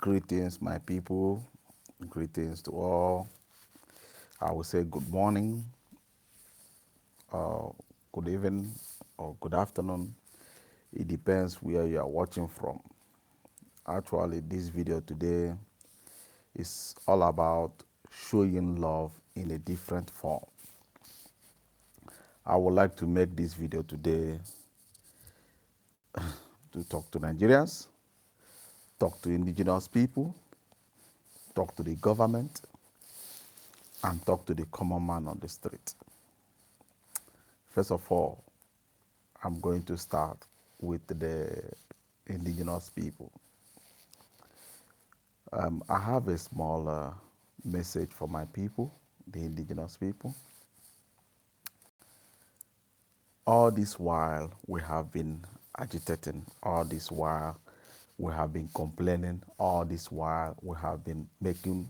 Greetings, my people. Greetings to all. I will say good morning, good evening, or good afternoon. It depends where you are watching from. Actually, this video today is all about showing love in a different form. I would like to make this video today to talk to Nigerians, talk to indigenous people, talk to the government, and talk to the common man on the street. First of all, I'm going to start with the indigenous people. I have a small message for my people, the indigenous people. All this while we have been agitating, all this while we have been complaining, all this while we have been making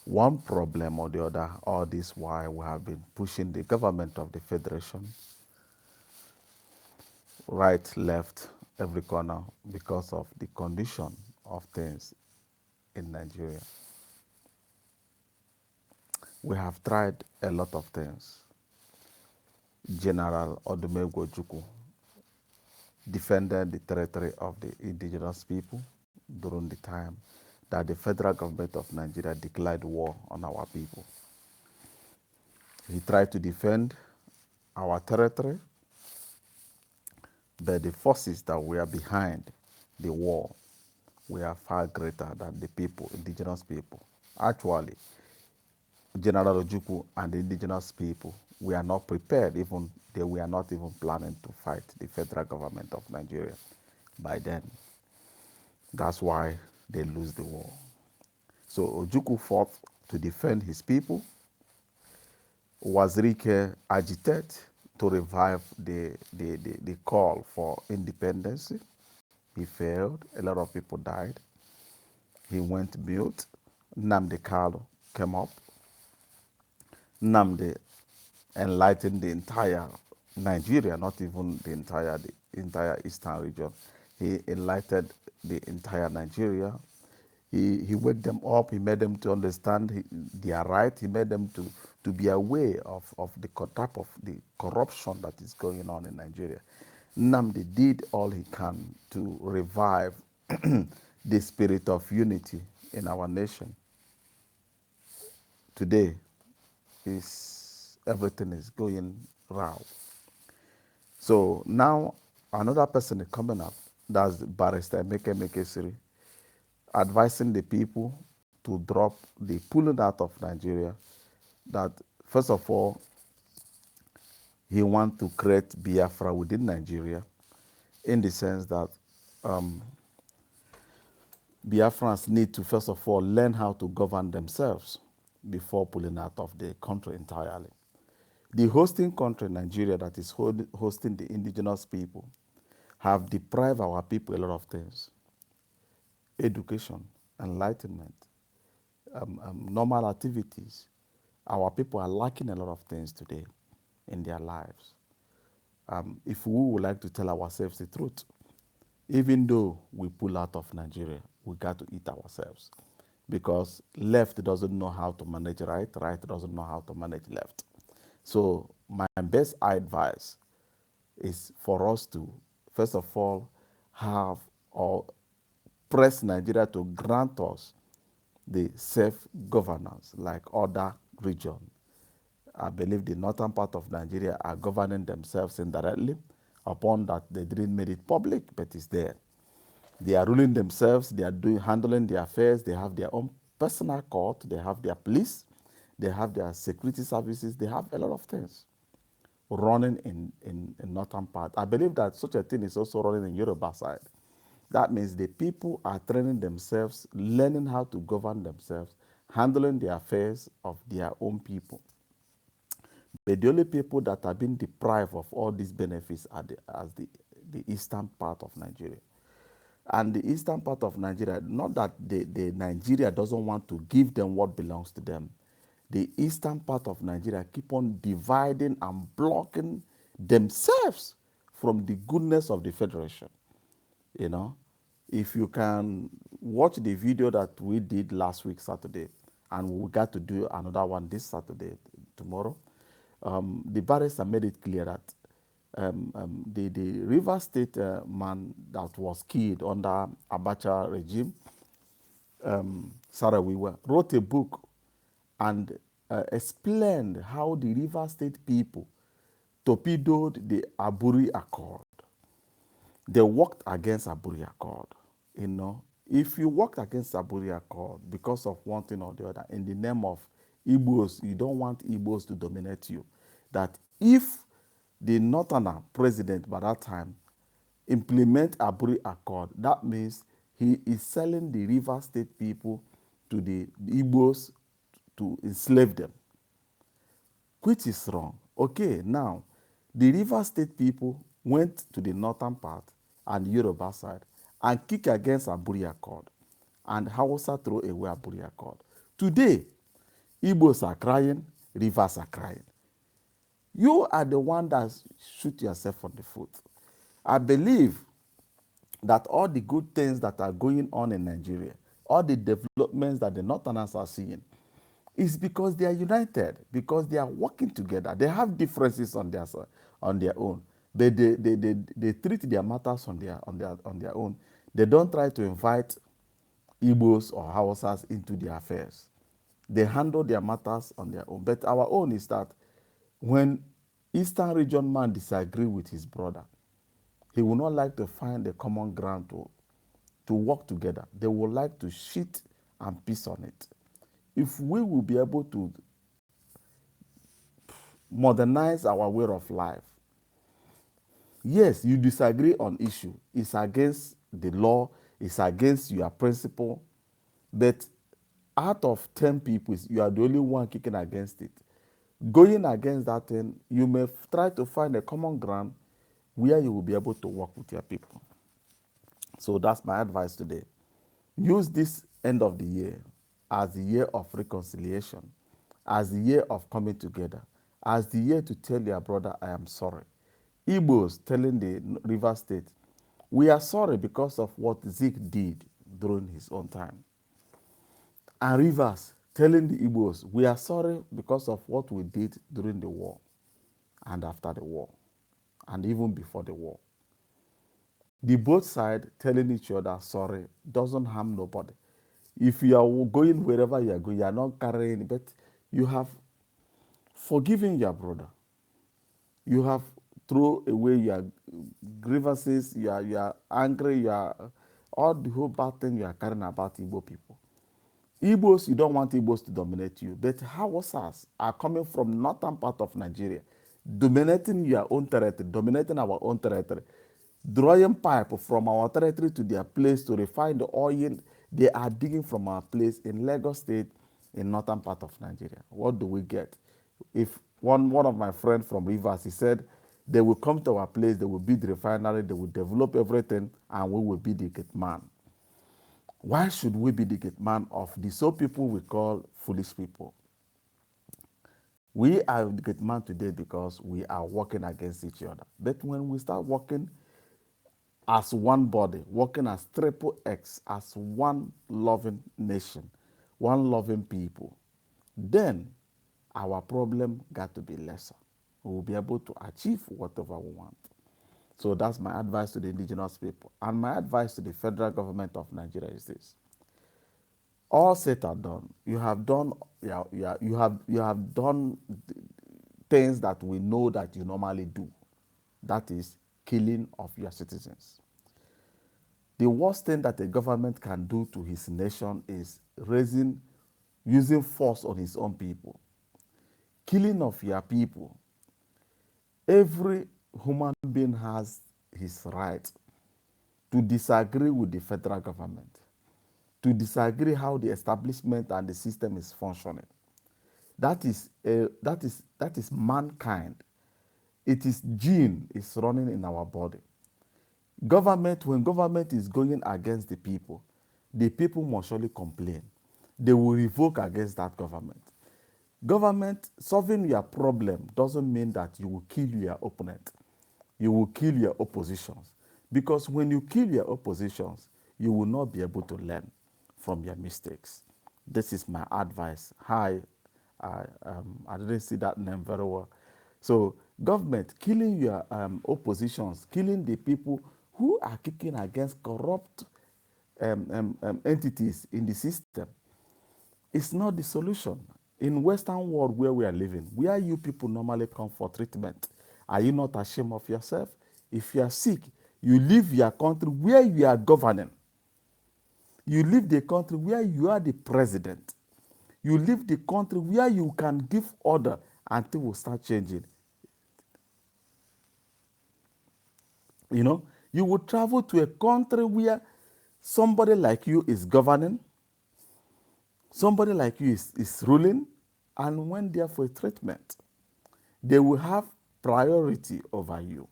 one problem or the other, all this while we have been pushing the government of the Federation right, left, every corner because of the condition of things in Nigeria. We have tried a lot of things. General Odumegwu Ojukwu defended the territory of the indigenous people during the time that the federal government of Nigeria declared war on our people. He tried to defend our territory, but the forces that were behind the war were far greater than the people, indigenous people. Actually, General Ojukwu and the indigenous people were not prepared, even they were not even planning to fight the federal government of Nigeria by then. That's why they lose the war. So Ojukwu fought to defend his people. Wazirike agitated to revive the call for independence. He failed. A lot of people died. He went mute. Nnamdi Kanu came up. Nnamdi enlightened the entire Nigeria, not even the entire eastern region. He enlightened the entire Nigeria. He waked them up. He made them to understand their right. He made them to be aware of the type of the corruption that is going on in Nigeria. Nnamdi did all he can to revive the spirit of unity in our nation. Today, everything is going round. So now another person is coming up. That's Barrister Emeka Mekesiri, advising the people to drop the pulling out of Nigeria. That first of all, he wants to create Biafra within Nigeria, in the sense that Biafrans need to first of all learn how to govern themselves before pulling out of the country entirely. The hosting country, Nigeria, that is hosting the indigenous people, have deprived our people a lot of things. Education, enlightenment, normal activities. Our people are lacking a lot of things today in their lives. If we would like to tell ourselves the truth, even though we pull out of Nigeria, we got to eat ourselves, because left doesn't know how to manage right, right doesn't know how to manage left. So my best advice is for us to, first of all, have or press Nigeria to grant us the self-governance like other regions. I believe the northern part of Nigeria are governing themselves indirectly. Upon that, they didn't make it public, but it's there. They are ruling themselves. They are handling their affairs. They have their own personal court. They have their police. They have their security services. They have a lot of things running in northern part. I believe that such a thing is also running in Yoruba side. That means the people are training themselves, learning how to govern themselves, handling the affairs of their own people. But the only people that are being deprived of all these benefits are the eastern part of Nigeria. And the eastern part of Nigeria, not that the Nigeria doesn't want to give them what belongs to them. The eastern part of Nigeria keep on dividing and blocking themselves from the goodness of the Federation. You know, If you can watch the video that we did last week, Saturday, and we got to do another one this Saturday, tomorrow, the barrister made it clear that the River State man that was killed under Abacha regime, Sarah Wiwa, wrote a book and explained how the River State people torpedoed the Aburi Accord. They worked against Aburi Accord. You know, if you worked against Aburi Accord because of one thing or the other, in the name of Igbos, you don't want Igbos to dominate you. That if the Northerner president by that time implement Aburi Accord, that means he is selling the River State people to the Igbos to enslave them, which is wrong. Okay, now, the River State people went to the northern part and Yoruba side and kick against Aburi Accord, and Hausa throw away Aburi Accord. Today, Igbos are crying, Rivers are crying. You are the one that shoot yourself on the foot. I believe that all the good things that are going on in Nigeria, all the developments that the Northerners are seeing, is because they are united, because they are working together. They have differences on their own. They treat their matters on their own. They don't try to invite Igbos or Hausas into their affairs. They handle their matters on their own. But our own is that when Eastern region man disagree with his brother, he will not like to find a common ground to work together. They would like to shit and piss on it. If we will be able to modernize our way of life, yes, you disagree on issue. It's against the law. It's against your principle. But out of 10 people, you are the only one kicking against it. Going against that thing, you may try to find a common ground where you will be able to work with your people. So that's my advice today. Use this end of the year as the year of reconciliation, as the year of coming together, as the year to tell your brother, I am sorry. Igbos telling the River State, we are sorry because of what Zeke did during his own time. And Rivers telling the Igbos, we are sorry because of what we did during the war and after the war and even before the war. The both sides telling each other sorry doesn't harm nobody. If you are going wherever you are going, you are not carrying, but you have forgiven your brother. You have thrown away your grievances, you are angry, you are all the whole bad thing you are carrying about Igbo people. Igbos, you don't want Igbos to dominate you, but Hausas are coming from northern part of Nigeria, dominating your own territory, dominating our own territory, drawing pipe from our territory to their place to refine the oil they are digging from our place in Lagos State, in northern part of Nigeria. What do we get? If one of my friends from Rivers, he said, they will come to our place, they will build the refinery, they will develop everything, and we will be the gate man. Why should we be the gate man of the so people we call foolish people? We are the gate man today because we are working against each other. But when we start working as one body, working as triple X, as one loving nation, one loving people, then our problem got to be lesser. We will be able to achieve whatever we want. So that's my advice to the indigenous people. And my advice to the federal government of Nigeria is this. All said and done, you have done things that we know that you normally do. That is killing of your citizens. The worst thing that a government can do to his nation is using force on his own people. Killing of your people. Every human being has his right to disagree with the federal government, to disagree how the establishment and the system is functioning. That is mankind. It is gene is running in our body. When government is going against the people must surely complain. They will revoke against that government. Government solving your problem doesn't mean that you will kill your opponent. You will kill your oppositions. Because when you kill your oppositions, you will not be able to learn from your mistakes. This is my advice. Hi, I didn't see that name very well. So, government killing your oppositions, killing the people who are kicking against corrupt entities in the system, is not the solution. In Western world where we are living, where you people normally come for treatment, are you not ashamed of yourself? If you are sick, you leave your country where you are governing. You leave the country where you are the president. You leave the country where you can give order and things will start changing. You know, you will travel to a country where somebody like you is governing, somebody like you is ruling, and when there for a treatment, they will have priority over you.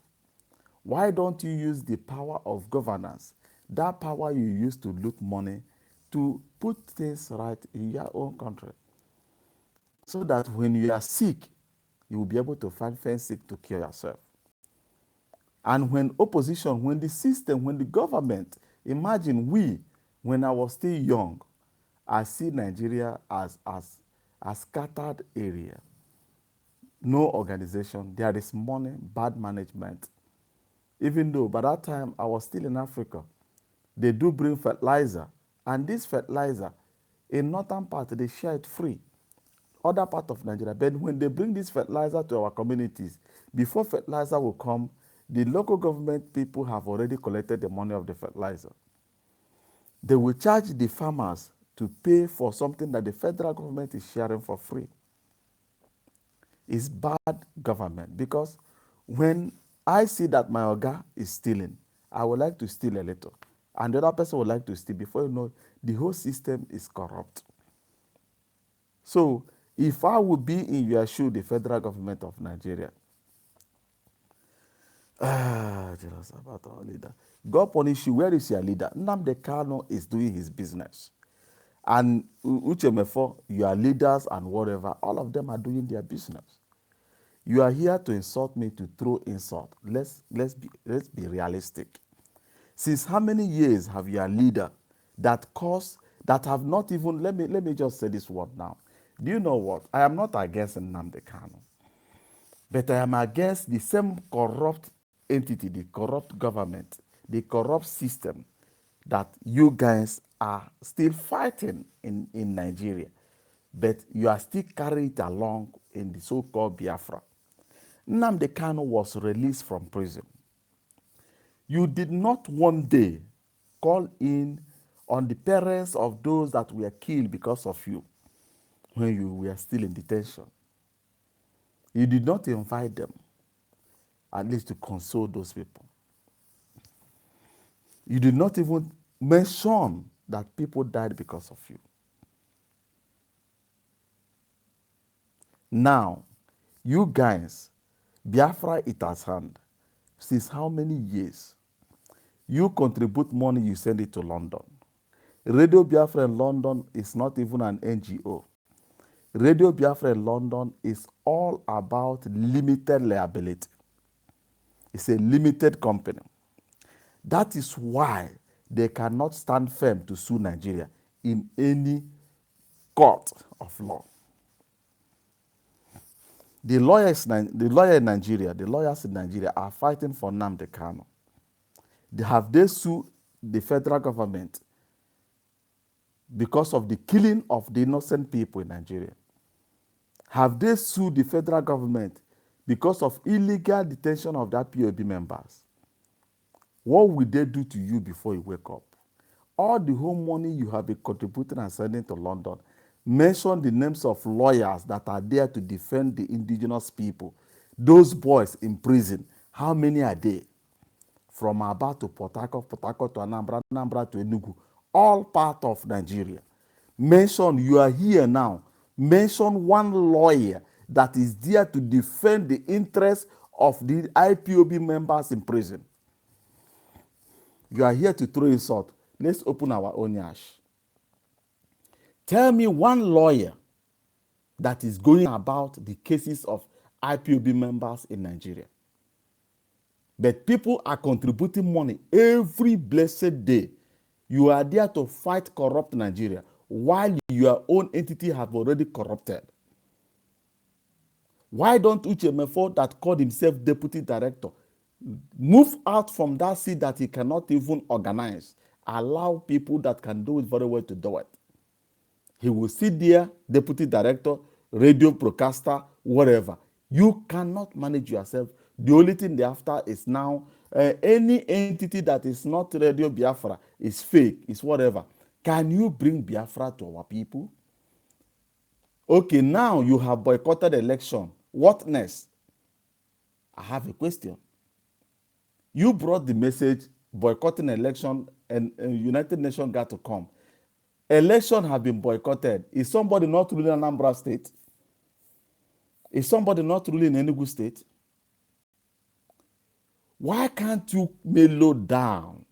Why don't you use the power of governance, that power you use to loot money, to put things right in your own country? So that when you are sick, you will be able to find sick to cure yourself. And when opposition, when the system, when the government, imagine when I was still young, I see Nigeria as a scattered area. No organization, there is money, bad management. Even though by that time I was still in Africa, they do bring fertilizer. And this fertilizer, in northern part, they share it free. Other part of Nigeria, but when they bring this fertilizer to our communities, before fertilizer will come, the local government people have already collected the money of the fertilizer. They will charge the farmers to pay for something that the federal government is sharing for free. It's bad government, because when I see that my oga is stealing, I would like to steal a little, and the other person would like to steal. Before you know, the whole system is corrupt. So if I would be in your shoe, the federal government of Nigeria, jealous about our leader. God punish you. Where is your leader? Nnamdi Kanu is doing his business. And Uchemefo, your leaders and whatever, all of them are doing their business. You are here to insult me, to throw insult. Let's be realistic. Since how many years have your leader that have not even, let me just say this word now. Do you know what? I am not against Nnamdi Kanu, but I am against the same corrupt entity, the corrupt government, the corrupt system that you guys are still fighting in Nigeria, but you are still carrying it along in the so-called Biafra. Nnamdi Kanu was released from prison. You did not one day call in on the parents of those that were killed because of you when you were still in detention. You did not invite them, at least to console those people. You did not even mention that people died because of you. Now, you guys, Biafra it has hand. Since how many years? You contribute money, you send it to London. Radio Biafra in London is not even an NGO. Radio Biafra in London is all about limited liability. It's a limited company. That is why they cannot stand firm to sue Nigeria in any court of law. The lawyers in Nigeria are fighting for Nnamdi Kanu. Have they sued the federal government because of the killing of the innocent people in Nigeria? Have they sued the federal government because of illegal detention of that POB members? What will they do to you before you wake up? All the home money you have been contributing and sending to London, mention the names of lawyers that are there to defend the indigenous people. Those boys in prison, how many are they? From Aba to Port Harcourt, Port Harcourt to Anambra, Anambra to Enugu, all part of Nigeria. Mention, you are here now, mention one lawyer that is there to defend the interests of the IPOB members in prison. You are here to throw insult. Let's open our own yash. Tell me one lawyer that is going about the cases of IPOB members in Nigeria. But people are contributing money every blessed day You are there to fight corrupt Nigeria while your own entity have already corrupted. Why don't Uche Mefo, that called himself deputy director, move out from that seat that he cannot even organize? Allow people that can do it very well to do it. He will sit there, deputy director, radio broadcaster, whatever. You cannot manage yourself. The only thing they're after is now any entity that is not Radio Biafra is fake, is whatever. Can you bring Biafra to our people? Okay, now you have boycotted election. What next? I have a question. You brought the message, boycotting election, and United Nations got to come. Election have been boycotted. Is somebody not ruling Anambra State? Is somebody not ruling Enugu State? Why can't you mellow down,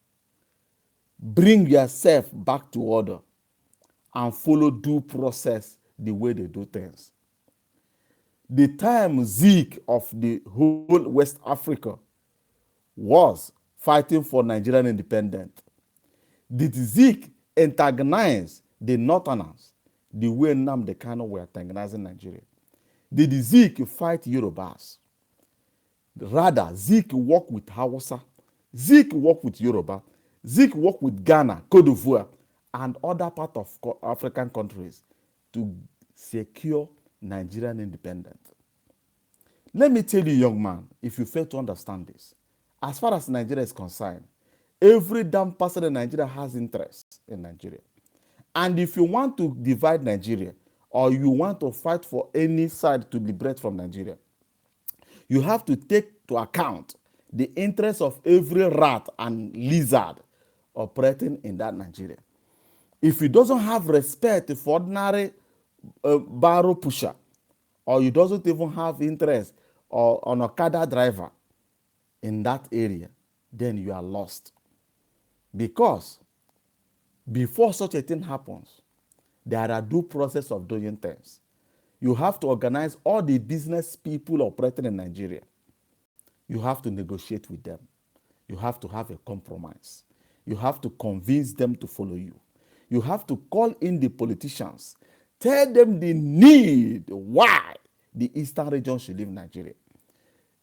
bring yourself back to order, and follow due process the way they do things? The time Zeke of the whole West Africa was fighting for Nigerian independence, did Zeke antagonize the Northerners the way Nnamdi Kanu were antagonizing Nigeria? Did Zeke fight Yorubas? Rather, Zeke worked with Hausa, Zeke worked with Yoruba, Zeke worked with Ghana, Cote d'Ivoire, and other parts of African countries to secure Nigerian independence. Let me tell you, young man, if you fail to understand this, as far as Nigeria is concerned, every damn person in Nigeria has interest in Nigeria. And if you want to divide Nigeria, or you want to fight for any side to liberate from Nigeria, you have to take to account the interests of every rat and lizard operating in that Nigeria. If you doesn't have respect for ordinary barrow pusher, or you doesn't even have interest or an Okada driver in that area, then you are lost. Because before such a thing happens, there are due process of doing things. You have to organize all the business people operating in Nigeria. You have to negotiate with them. You have to have a compromise. You have to convince them to follow you. You have to call in the politicians. Tell them the need why the Eastern region should leave Nigeria.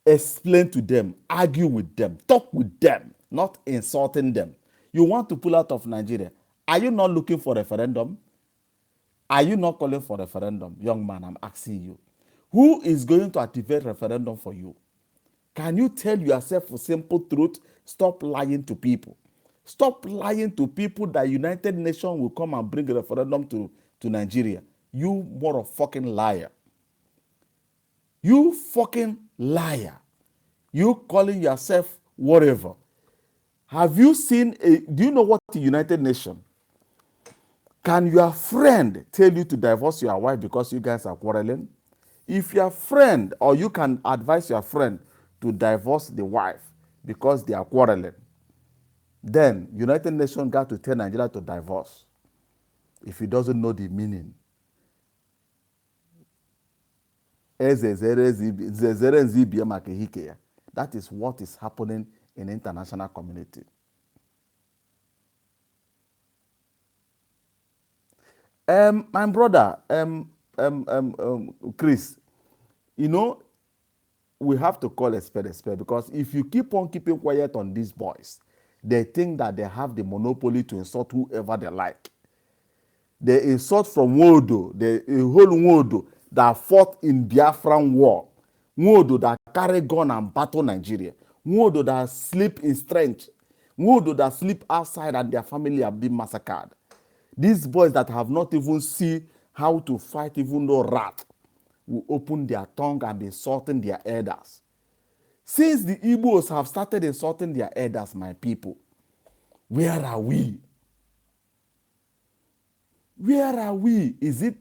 Explain to them, argue with them, talk with them, not insulting them. You want to pull out of Nigeria. Are you not looking for a referendum? Are you not calling for a referendum? Young man, I'm asking you. Who is going to activate referendum for you? Can you tell yourself a simple truth? Stop lying to people. Stop lying to people that United Nations will come and bring a referendum to Nigeria. You motherfucking liar. You fucking liar. You calling yourself whatever. Have you seen, do you know what the United Nations? Can your friend tell you to divorce your wife because you guys are quarreling? If your friend, or you can advise your friend to divorce the wife because they are quarreling, then United Nations got to tell Nigeria to divorce if he doesn't know the meaning. That is what is happening in the international community. My brother, Chris, you know, we have to call a spade because if you keep on keeping quiet on these boys, they think that they have the monopoly to insult whoever they like. They insult from Nwodo, the whole Nwodo that fought in Biafran war, Nwodo that carry gun and battle Nigeria, Nwodo that sleep in strength, Nwodo that sleep outside and their family have been massacred. These boys that have not even seen how to fight even though rat will open their tongue and be insulting their elders. Since the Igbos have started insulting their elders, my people, where are we? Where are we? Is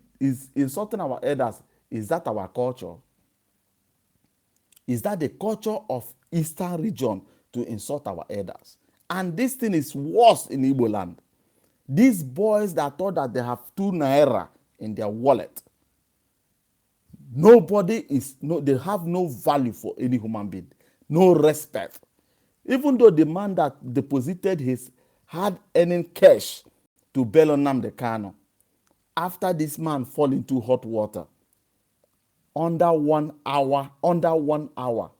insulting our elders, is that our culture? Is that the culture of Eastern region to insult our elders? And this thing is worse in Igbo land. These boys that thought that they have 2 naira in their wallet, they have no value for any human being, no respect. Even though the man that deposited his had earning cash to bail on Nnamdi Kanu. After this man fall into hot water, under 1 hour,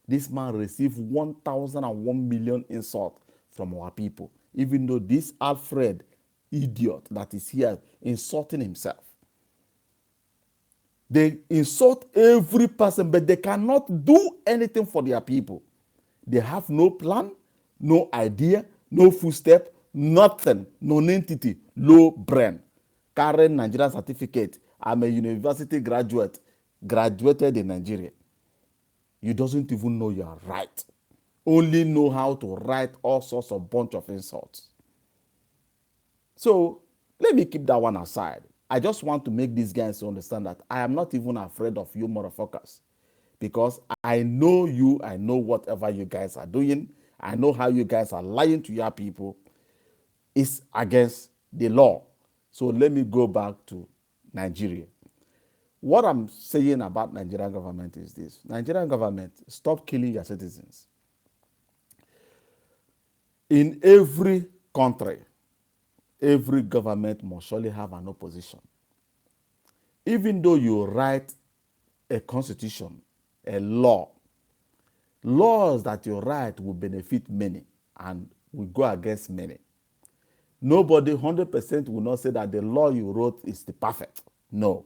this man received 1,001 million insult from our people, even though this Alfred idiot that is here insulting himself. They insult every person, but they cannot do anything for their people. They have no plan, no idea, no footstep, nothing, non-entity, low brain. Current Nigerian certificate. I'm a university graduate, graduated in Nigeria. You doesn't even know you are right. Only know how to write all sorts of bunch of insults. So let me keep that one aside. I just want to make these guys understand that I am not even afraid of you motherfuckers, because I know you, I know whatever you guys are doing, I know how you guys are lying to your people. It's against the law. So let me go back to Nigeria. What I'm saying about Nigerian government is this. Nigerian government, stop killing your citizens. In every country, every government must surely have an opposition. Even though you write a constitution, a law, laws that you write will benefit many and will go against many. Nobody 100% will not say that the law you wrote is the perfect. No.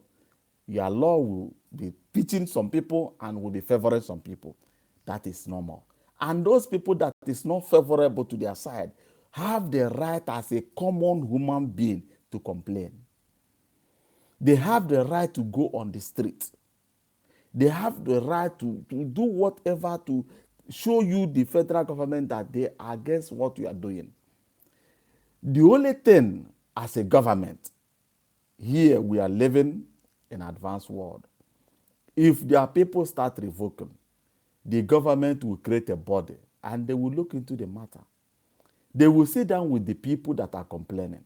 Your law will be pitching some people and will be favoring some people. That is normal. And those people that is not favorable to their side have the right as a common human being to complain. They have the right to go on the street. They have the right to do whatever to show you, the federal government, that they are against what you are doing. The only thing as a government, here we are living in an advanced world. If their people start revoking, the government will create a body and they will look into the matter. They will sit down with the people that are complaining.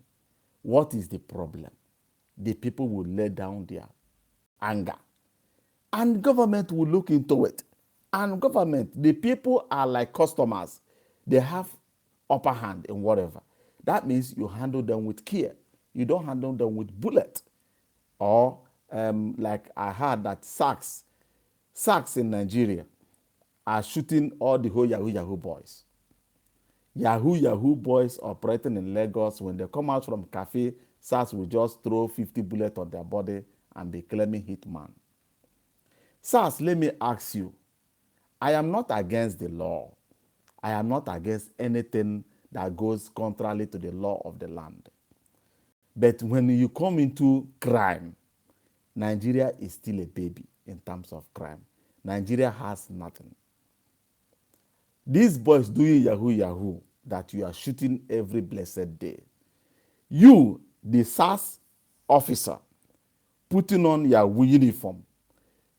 What is the problem? The people will lay down their anger. And government will look into it. And government, the people are like customers. They have upper hand in whatever. That means you handle them with care. You don't handle them with bullet. Or like I heard that SACS in Nigeria are shooting all the whole Yahoo boys. Yahoo boys operating in Lagos, when they come out from cafe, SARS will just throw 50 bullets on their body and be claiming hitman. SARS, let me ask you, I am not against the law. I am not against anything that goes contrary to the law of the land. But when you come into crime, Nigeria is still a baby in terms of crime. Nigeria has nothing. These boys doing Yahoo that you are shooting every blessed day. You, the SARS officer, putting on your uniform,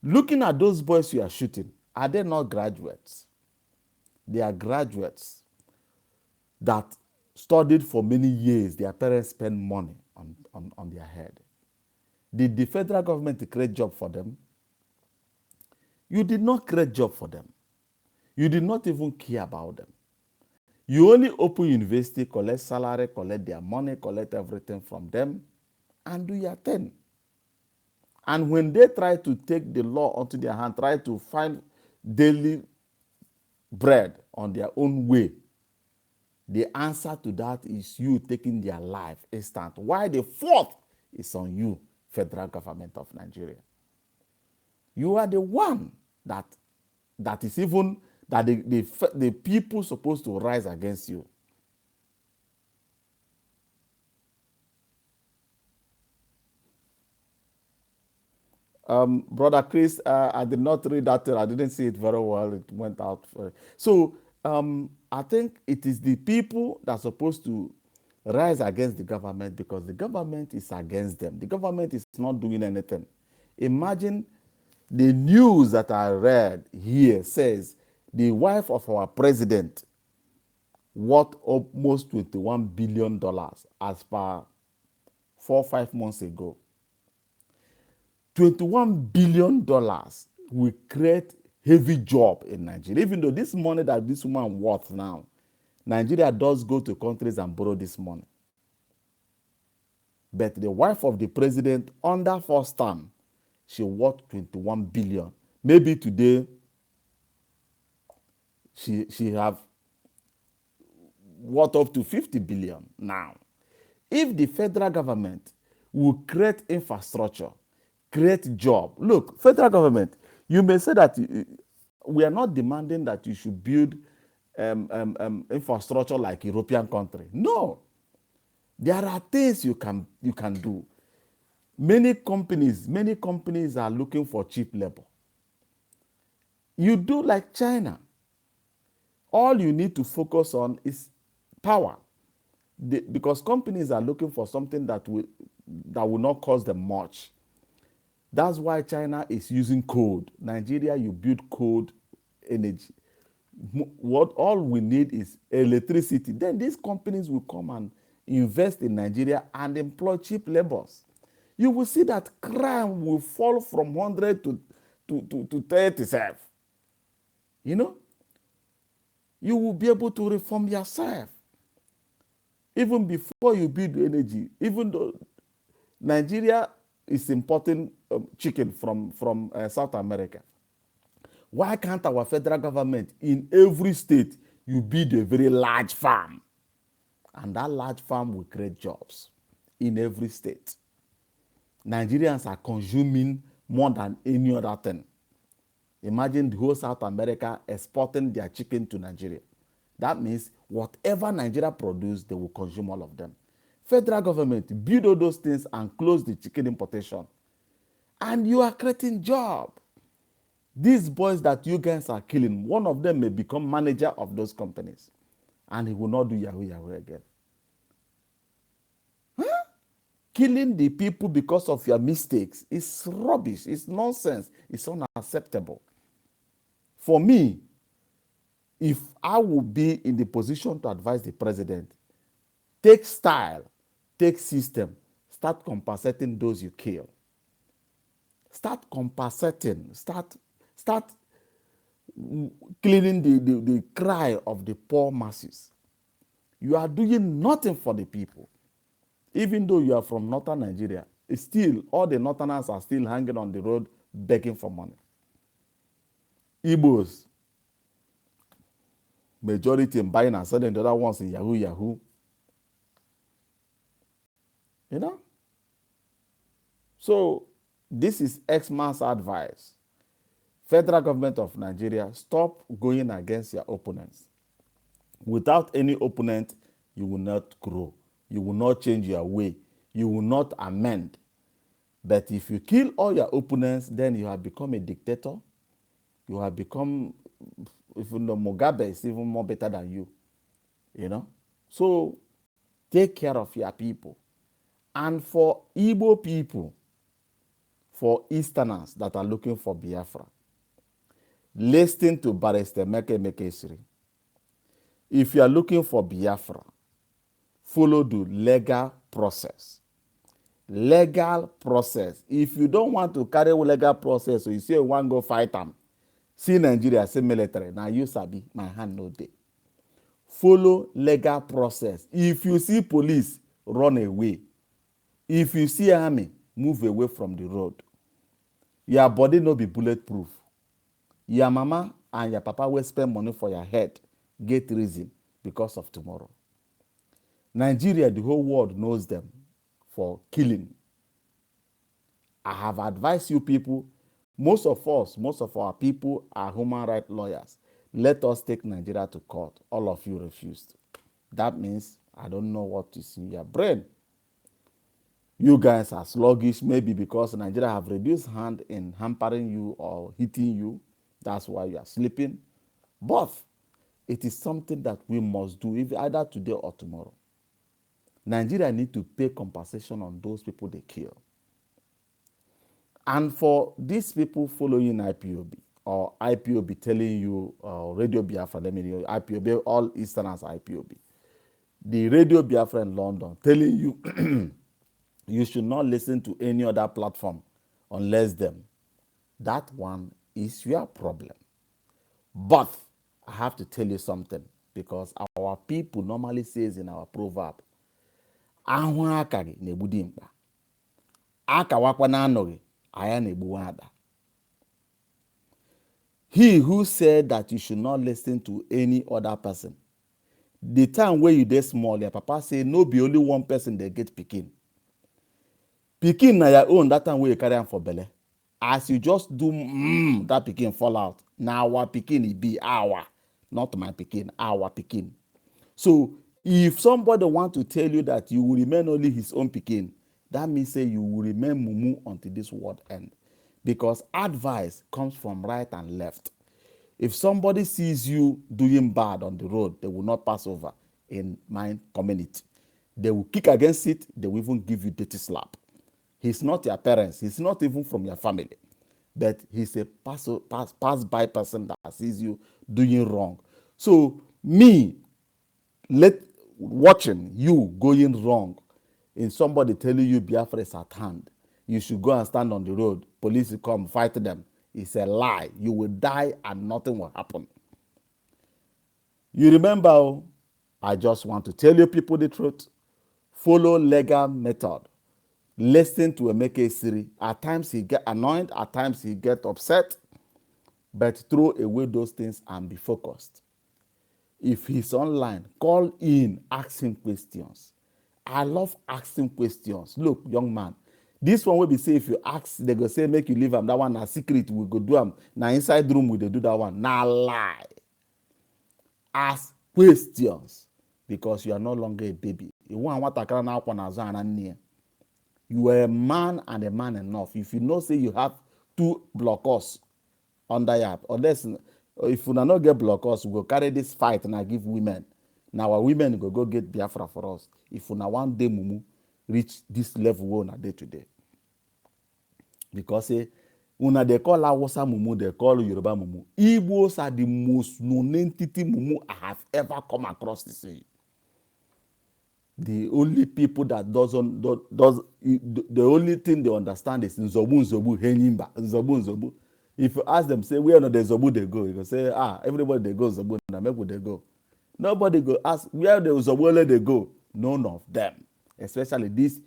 looking at those boys you are shooting, are they not graduates? They are graduates that studied for many years. Their parents spend money on their head. Did the federal government create job for them? You did not create job for them. You did not even care about them. You only open university, collect salary, collect their money, collect everything from them, and do your thing. And when they try to take the law onto their hand, try to find daily bread on their own way, the answer to that is you taking their life instant. Why the fault is on you, federal government of Nigeria. You are the one that is even, that the people supposed to rise against you. Brother Chris, I did not read that. I didn't see it very well. It went out. So I think it is the people that are supposed to rise against the government, because the government is against them. The government is not doing anything. Imagine the news that I read here says the wife of our president worth almost $21 billion as per 4 or 5 months ago. $21 billion will create heavy job in Nigeria. Even though this money that this woman worth now, Nigeria does go to countries and borrow this money. But the wife of the president under first term, she worth 21 billion. Maybe today she have worth up to 50 billion now. If the federal government will create infrastructure, create job. Look, federal government, you may say that we are not demanding that you should build infrastructure like European country. No. There are things you can do. Many companies are looking for cheap labor. You do like China. All you need to focus on is power. Because companies are looking for something that will not cost them much. That's why China is using coal. Nigeria, you build coal energy. What all we need is electricity. Then these companies will come and invest in Nigeria and employ cheap laborers. You will see that crime will fall from 100 to 37. You know, you will be able to reform yourself. Even before you build energy, even though Nigeria is importing chicken from South America, why can't our federal government in every state, you build a very large farm? And that large farm will create jobs in every state. Nigerians are consuming more than any other thing. Imagine the whole South America exporting their chicken to Nigeria. That means whatever Nigeria produces, they will consume all of them. Federal government, build all those things and close the chicken importation. And you are creating jobs. These boys that you guys are killing, one of them may become manager of those companies. And he will not do Yahoo again. Huh? Killing the people because of your mistakes is rubbish. It's nonsense. It's unacceptable. For me, if I would be in the position to advise the president, take style, take system, start compensating those you kill. Start compensating, start cleaning the cry of the poor masses. You are doing nothing for the people. Even though you are from northern Nigeria, still all the northerners are still hanging on the road begging for money. Igbos, majority in buying and selling, the other ones in Yahoo. You know? So this is X-Man's advice. Federal government of Nigeria, stop going against your opponents. Without any opponent, you will not grow. You will not change your way. You will not amend. But if you kill all your opponents, then you have become a dictator. You have become, even though Mugabe is even more better than you. You know? So take care of your people. And for Igbo people, for Easterners that are looking for Biafra, listen to Barrister Meke Mekesiri. If you are looking for Biafra, follow the legal process. Legal process. If you don't want to carry legal process, so you say you want to go fight them, see Nigeria, say military, now you sabi, my hand no day. Follow legal process. If you see police, run away. If you see army, move away from the road. Your body no be bulletproof. Your mama and your papa will spend money for your head, get reason because of tomorrow. Nigeria, the whole world knows them for killing. I have advised you people, most of our people are human rights lawyers. Let us take Nigeria to court. All of you refused. That means I don't know what is in your brain. You guys are sluggish, maybe because Nigeria have reduced hand in hampering you or hitting you. That's why you are sleeping. But it is something that we must do, either today or tomorrow. Nigeria need to pay compensation on those people they kill. And for these people following IPOB, or IPOB telling you, Radio Biafra, let me know, IPOB, all Easterners IPOB. The Radio Biafra in London telling you, you should not listen to any other platform unless them. That one is your problem. But I have to tell you something, because our people normally says in our proverb, ahụ akaghị na-egbu dimkpa, akawakwa na-anọghị aya na-egbuwa ada. He who said that you should not listen to any other person, the time where you dey small, your papa say no be only one person dey get pikin. Pikin na your own that time wey you carry am for belle. As you just do that pikin fall out. Na our pikin e be, our, not my pikin, our pikin. So if somebody want to tell you that you will remain only his own pikin, that means say you will remain mumu until this world end. Because advice comes from right and left. If somebody sees you doing bad on the road, they will not pass over in my community. They will kick against it. They will even give you dirty slap. He's not your parents. He's not even from your family. But he's a pass-by person that sees you doing wrong. So me, watching you going wrong, in somebody telling you Biafra is at hand, you should go and stand on the road, police will come, fight them. It's a lie. You will die and nothing will happen. You remember, I just want to tell you people the truth. Follow legal method. Listen to Emeka Siri. At times he get annoyed, at times he get upset, but throw away those things and be focused. If he's online, call in, ask him questions. I love asking questions. Look, young man, this one will be say if you ask, they go say make you leave him. That one na secret, we go do am. Na inside room we dey do that one. Na lie. Ask questions because you are no longer a baby. You are a man and a man enough. If you know say you have 2 blockers under your, unless if you not get blockers, we go carry this fight and I give women. Now our women go get Biafra for us. If una one day mumu reach this level we on a day to day. Because una they call Hausa mumu, they call Yoruba mumu. Igbos are the most known entity mumu I have ever come across this way. The only people that the only thing they understand is Nzobu, Henyimba, Nzobu. If you ask them, say, where no the Nzobu they go, you can say, everybody they go Nzobu, na make they go. Nobody go ask where the Nzobu they go. None of them, especially this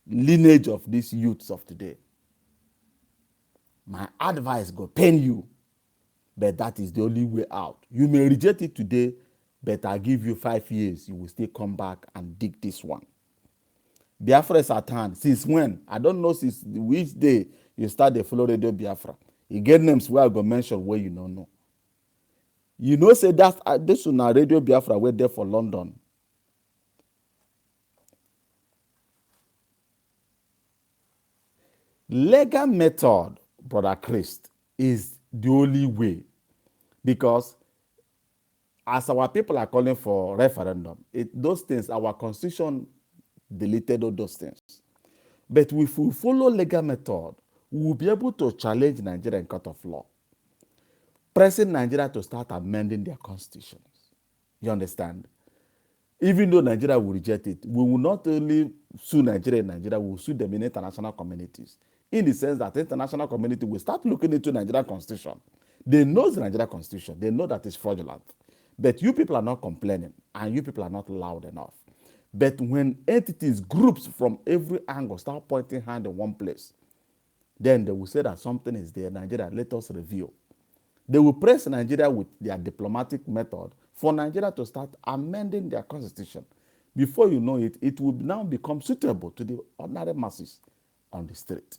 lineage of these youths of today. My advice go pain you, but that is the only way out. You may reject it today, but I give you 5 years, you will still come back and dig this one. Biafra is at hand. Since when? I don't know since which day you start the follow Radio Biafra. You get names where I go mention where you don't know. You know, say that this one Radio Biafra were there for London. Legal method, Brother Christ, is the only way, because as our people are calling for referendum, those things, our constitution deleted all those things. But if we follow legal method, we will be able to challenge Nigeria in court of law, pressing Nigeria to start amending their constitutions. You understand? Even though Nigeria will reject it, we will not only sue Nigeria in Nigeria, we will sue them in international communities. In the sense that the international community will start looking into Nigerian constitution. They know the Nigerian constitution. They know that it's fraudulent. But you people are not complaining, and you people are not loud enough. But when entities, groups from every angle start pointing hand in one place, then they will say that something is there. Nigeria, let us review. They will press Nigeria with their diplomatic method for Nigeria to start amending their constitution. Before you know it, it will now become suitable to the ordinary masses on the street.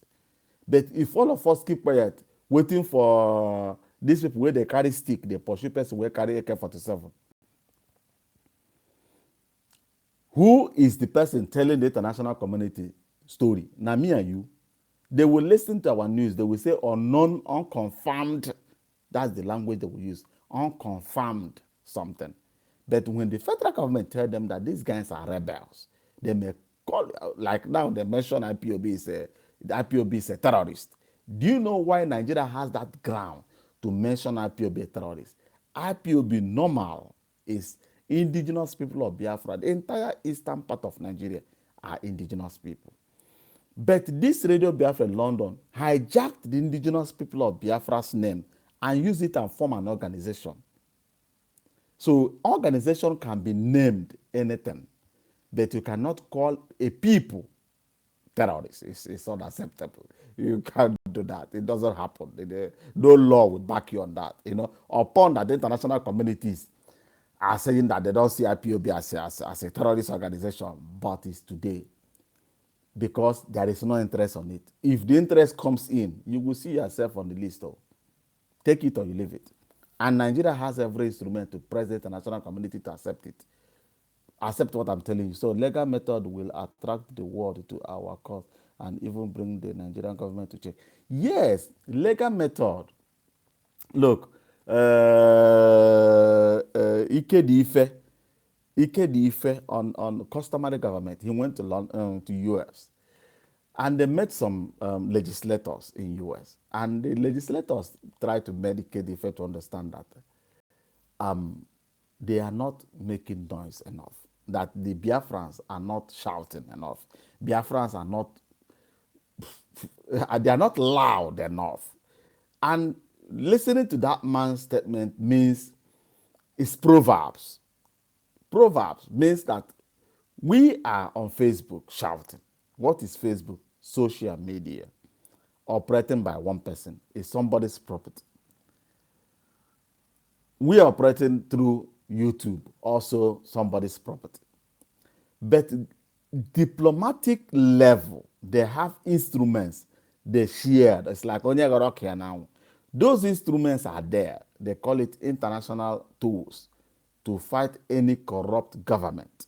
But if all of us keep quiet, waiting for these people where they carry stick, they pursue person where carry AK-47. Who is the person telling the international community story? Now me and you. They will listen to our news. They will say unknown, unconfirmed. That's the language they will use. Unconfirmed something. But when the federal government tell them that these guys are rebels, they may call, like now they mention IPOB is a terrorist. Do you know why Nigeria has that ground to mention IPOB a terrorist? IPOB normal is indigenous people of Biafra. The entire eastern part of Nigeria are indigenous people. But this Radio Biafra in London hijacked the indigenous people of Biafra's name and used it and form an organization. So organization can be named anything, but you cannot call a people terrorists. It's not acceptable. You can't do that. It doesn't happen. No law will back you on that. Upon that, the international communities are saying that they don't see IPOB as a terrorist organization, but it's today because there is no interest on it. If the interest comes in, you will see yourself on the list. Take it or you leave it. And Nigeria has every instrument to press the international community to accept it. Accept what I'm telling you. So legal method will attract the world to our cause and even bring the Nigerian government to check. Yes, legal method. Look, Ike Ife on customary government. He went to London, to US, and they met some legislators in US, and the legislators tried to medicate Ife to understand that they are not making noise enough, that the Biafrans are not shouting enough. Biafrans are not, they are not loud enough. And listening to that man's statement means it's Proverbs. Proverbs means that we are on Facebook shouting. What is Facebook? Social media operating by one person is somebody's property. We are operating through YouTube, also somebody's property. But diplomatic level, they have instruments they share. It's like Onyegorokia now. Those instruments are there. They call it international tools to fight any corrupt government.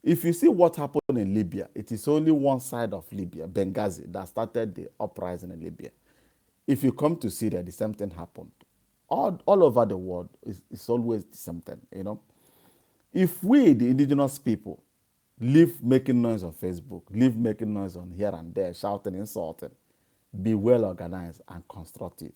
If you see what happened in Libya, it is only one side of Libya, Benghazi, that started the uprising in Libya. If you come to Syria, the same thing happened. All over the world, it's always the same thing, If we, the indigenous people, leave making noise on Facebook, leave making noise on here and there, shouting, insulting, be well organized and constructive,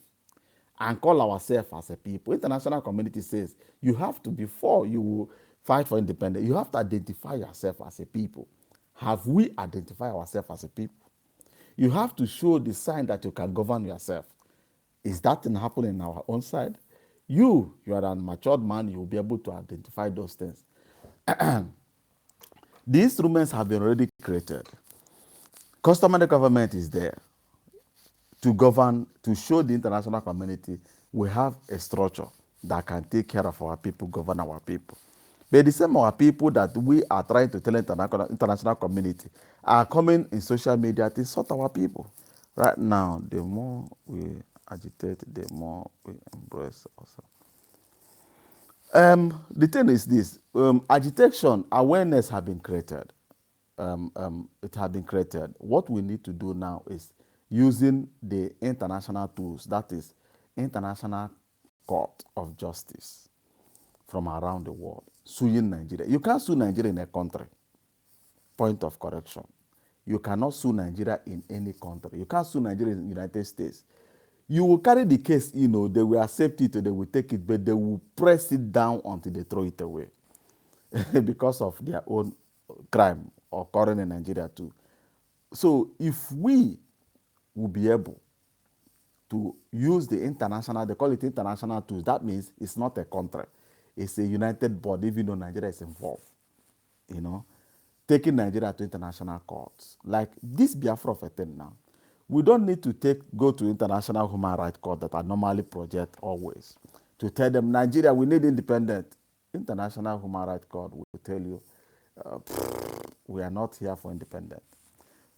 and call ourselves as a people. International community says you have to, before you will fight for independence, you have to identify yourself as a people. Have we identified ourselves as a people? You have to show the sign that you can govern yourself. Is that thing happening in our own side? You are an matured man, you will be able to identify those things. The instruments have been already created. Customary government is there to govern, to show the international community we have a structure that can take care of our people, govern our people. But the same our people that we are trying to tell international community are coming in social media to insult our people. Right now, the more we agitate, the more we embrace also. The thing is this, agitation, awareness have been created. It has been created. What we need to do now is using the international tools, that is International Court of Justice from around the world, suing Nigeria. You can't sue Nigeria in a country. Point of correction. You cannot sue Nigeria in any country. You can't sue Nigeria in the United States. You will carry the case, they will accept it, they will take it, but they will press it down until they throw it away because of their own crime occurring in Nigeria too. So if we will be able to use the international, they call it international tools, that means it's not a country. It's a united body, even though Nigeria is involved, taking Nigeria to international courts. Like this Biafra thing now. We don't need to go to international human rights court that are normally project always to tell them, Nigeria, we need independent. International human rights court will tell you, we are not here for independence.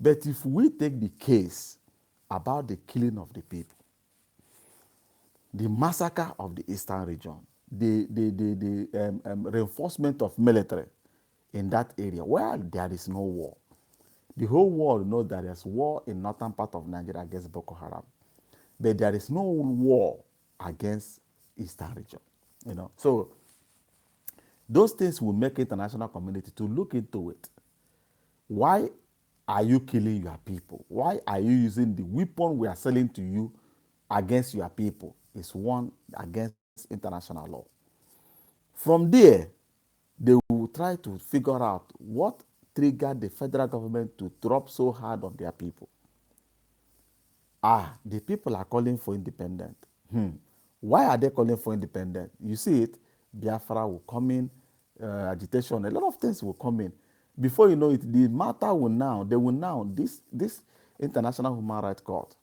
But if we take the case about the killing of the people, the massacre of the eastern region, the reinforcement of military in that area, where there is no war. The whole world knows that there's war in northern part of Nigeria against Boko Haram. But there is no war against eastern region. So those things will make international community to look into it. Why are you killing your people? Why are you using the weapon we are selling to you against your people? It's one against international law. From there, they will try to figure out what triggered the federal government to drop so hard on their people. The people are calling for independence. Why are they calling for independence? You see it, Biafra will come in, agitation, a lot of things will come in. Before you know it, the matter will now, this International Human Rights Court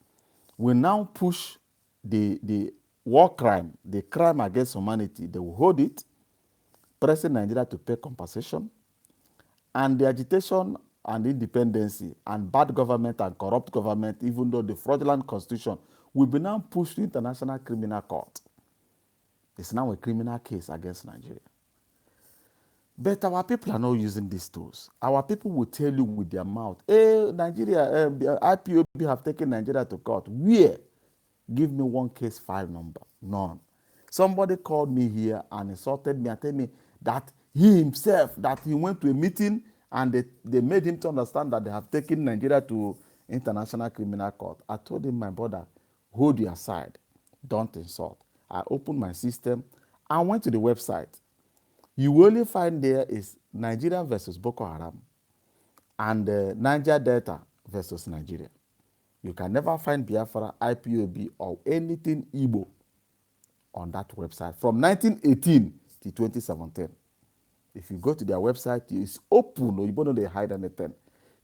will now push the war crime, the crime against humanity. They will hold it, pressing Nigeria to pay compensation, and the agitation and independency and bad government and corrupt government, even though the fraudulent constitution, will be now pushed to International Criminal Court. It's now a criminal case against Nigeria. But our people are not using these tools. Our people will tell you with their mouth, hey, Nigeria, IPOB have taken Nigeria to court. Where? Give me one case file number. None. Somebody called me here and insulted me and told me that he himself, that he went to a meeting and they made him to understand that they have taken Nigeria to International Criminal Court. I told him, my brother, hold your side. Don't insult. I opened my system. I went to the website. You will only find there is Nigeria versus Boko Haram and Niger Delta versus Nigeria. You can never find Biafra, IPOB, or anything Igbo on that website from 1918 to 2017. If you go to their website, it's open, or you don't hide anything.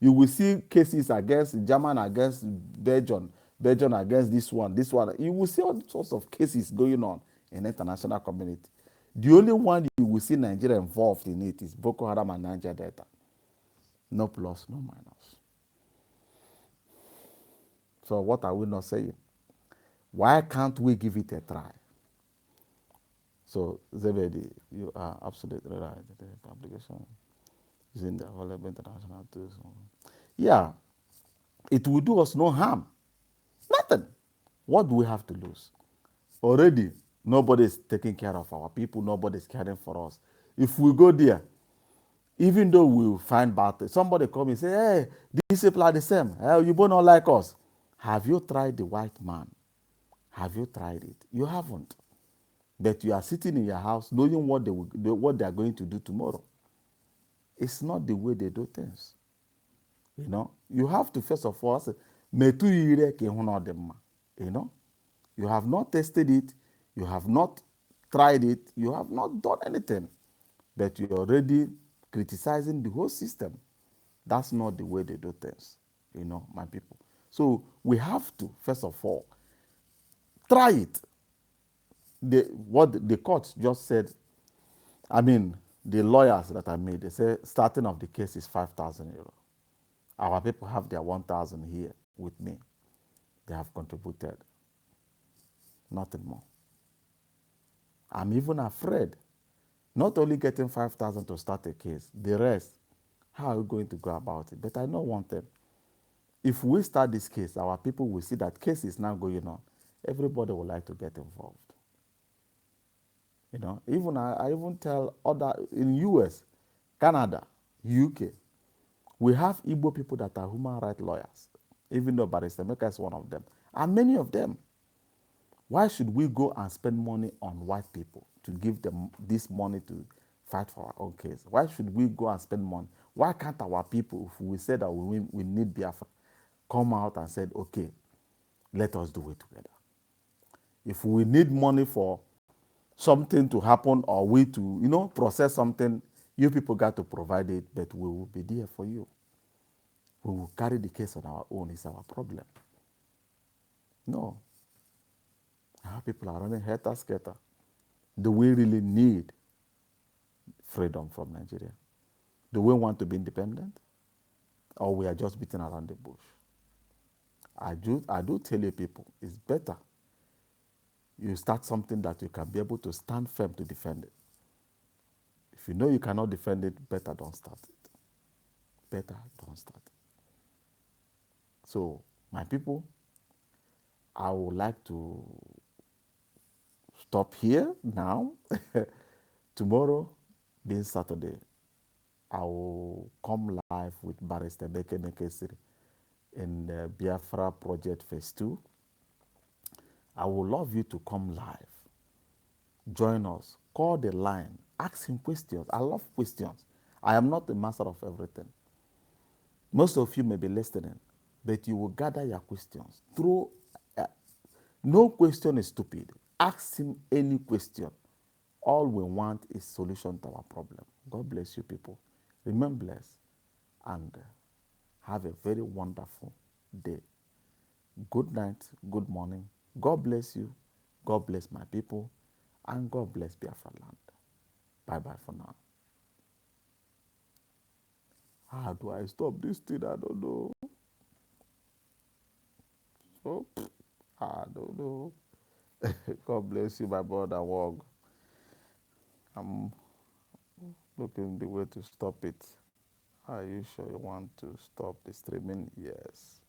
You will see cases against German, against Belgium, Belgium against this one. You will see all sorts of cases going on in the international community. The only one you will see Nigeria involved in it is Boko Haram and Niger Delta. No plus, no minus. So what are we not saying? Why can't we give it a try? So, Zebedi, you are absolutely right. The publication is in the available international tools. Yeah, it will do us no harm. Nothing. What do we have to lose? Already, nobody is taking care of our people. Nobody is caring for us. If we go there, even though we find bad things, somebody come and say, hey, these people are the same. Hey, you both not like us. Have you tried the white man? Have you tried it? You haven't. But you are sitting in your house knowing what they are going to do tomorrow. It's not the way they do things. You know, you have to first of all say, you know, you have not tested it, you have not tried it, you have not done anything, but you're already criticizing the whole system. That's not the way they do things, you know, my people. So we have to, first of all, try it. What the court just said, I mean, the lawyers that I made, they say starting of the case is 5,000 euros. Our people have their 1,000 here with me. They have contributed. Nothing more. I'm even afraid, not only getting 5,000 to start a case, the rest, how are we going to go about it? But I know one thing. If we start this case, our people will see that case is now going on. Everybody would like to get involved. You know, even I even tell other, in US, Canada, UK, we have Igbo people that are human rights lawyers, even though Barrister Maker is one of them, and many of them. Why should we go and spend money on white people to give them this money to fight for our own case? Why should we go and spend money? Why can't our people, if we say that we need Biafra, come out and say, okay, let us do it together? If we need money for something to happen or we to, you know, process something, you people got to provide it, but we will be there for you. We will carry the case on our own. It's our problem. No. Our people are running helter-skelter. Do we really need freedom from Nigeria? Do we want to be independent? Or we are just beating around the bush? I do tell you people, it's better you start something that you can be able to stand firm to defend it. If you know you cannot defend it, better don't start it. Better don't start it. So, my people, I would like to stop here now. Tomorrow, being Saturday, I will come live with Barrister Beke Nekesiri in the Biafra Project Phase 2. I would love you to come live. Join us. Call the line. Ask him questions. I love questions. I am not the master of everything. Most of you may be listening, but you will gather your questions. No question is stupid. Ask him any question. All we want is solution to our problem. God bless you, people. Remain blessed and have a very wonderful day. Good night, good morning. God bless you. God bless my people. And God bless Biafra land. Bye-bye for now. How do I stop this thing? I don't know. Oh, I don't know. God bless you, my brother Wog. I'm looking the way to stop it. Are you sure you want to stop the streaming? Yes.